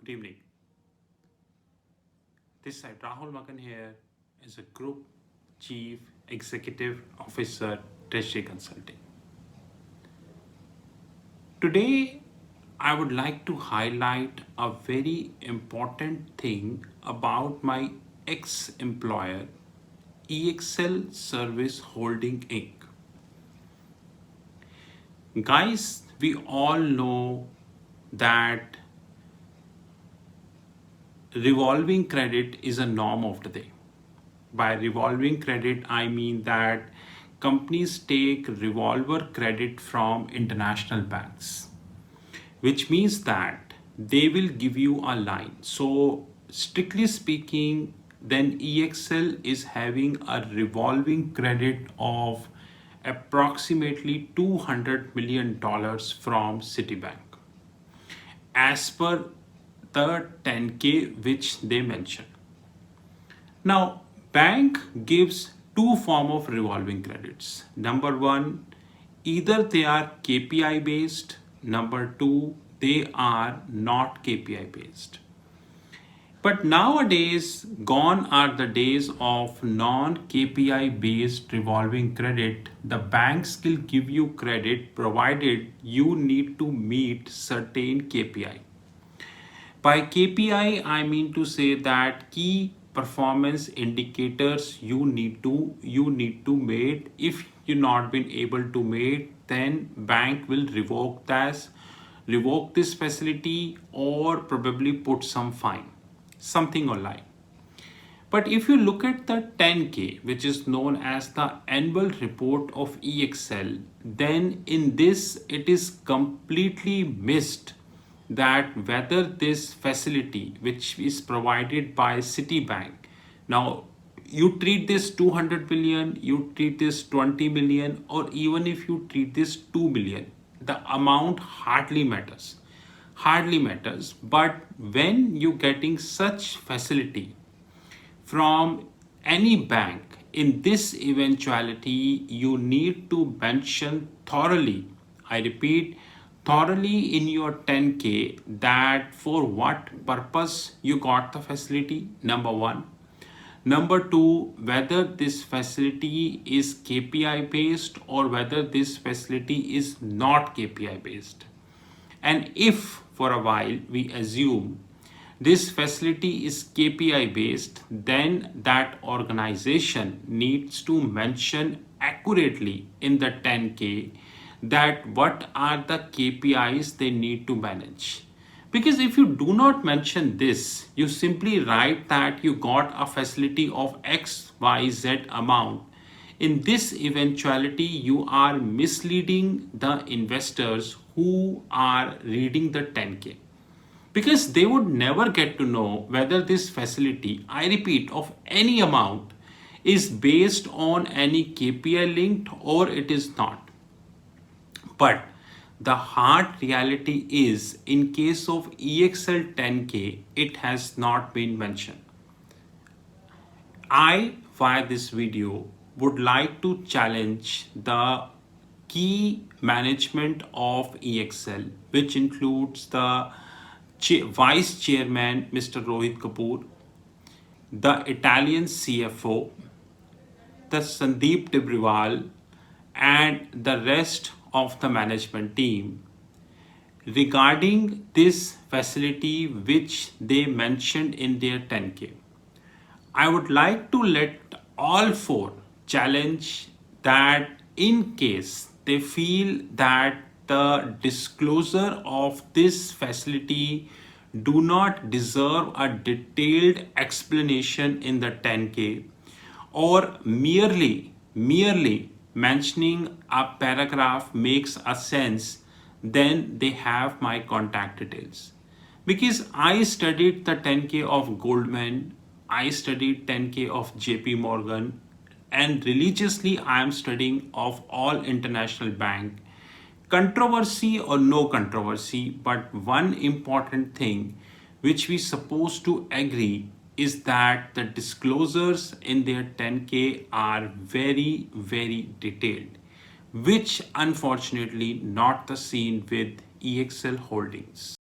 Good evening. This side Rahul Magan here is a Group Chief Executive Officer, Treasury Consulting. Today, I would like to highlight a very important thing about my ex-employer, EXL Service Holding Inc. Guys, we all know that revolving credit is a norm of the day. By revolving credit, I mean that companies take revolver credit from international banks, which means that they will give you a line. So, strictly speaking, then EXL is having a revolving credit of approximately $200 million from Citibank as per the 10K which they mention. Now, bank gives two form of revolving credits. Number one, either they are KPI based. Number two, they are not KPI based. But nowadays, gone are the days of non-KPI based revolving credit. The banks will give you credit provided you need to meet certain KPI. By KPI, I mean to say that key performance indicators you need to meet. If you not been able to meet, then bank will revoke this facility or probably put some fine, something online. But if you look at the 10K, which is known as the annual report of EXL, then in this it is completely missed that whether this facility which is provided by Citibank, now you treat this 200 billion, you treat this 20 million, or even if you treat this 2 billion, the amount hardly matters. But when you getting such facility from any bank, in this eventuality you need to mention thoroughly, I repeat, thoroughly in your 10K that for what purpose you got the facility, number one. Number two, whether this facility is KPI based or whether this facility is not KPI based. And if for a while we assume this facility is KPI based, then that organization needs to mention accurately in the 10K that what are the KPIs they need to manage. Because if you do not mention this, you simply write that you got a facility of XYZ amount. In this eventuality, you are misleading the investors who are reading the 10K, because they would never get to know whether this facility, I repeat, of any amount is based on any KPI linked or it is not. But the hard reality is, in case of EXL 10K, it has not been mentioned. I, via this video, would like to challenge the key management of EXL, which includes the Vice Chairman Mr. Rohit Kapoor, the Italian CFO, the Sandeep Tibriwal, and the rest of the management team regarding this facility which they mentioned in their 10K. I would like to let all four challenge that in case they feel that the disclosure of this facility do not deserve a detailed explanation in the 10K, or merely mentioning a paragraph makes a sense, then they have my contact details. Because I studied the 10K of Goldman, I studied 10K of JP Morgan, and religiously I am studying of all international bank. Controversy or no controversy, but one important thing which we supposed to agree is that the disclosures in their 10K are very detailed, which unfortunately not the scene with EXL Holdings.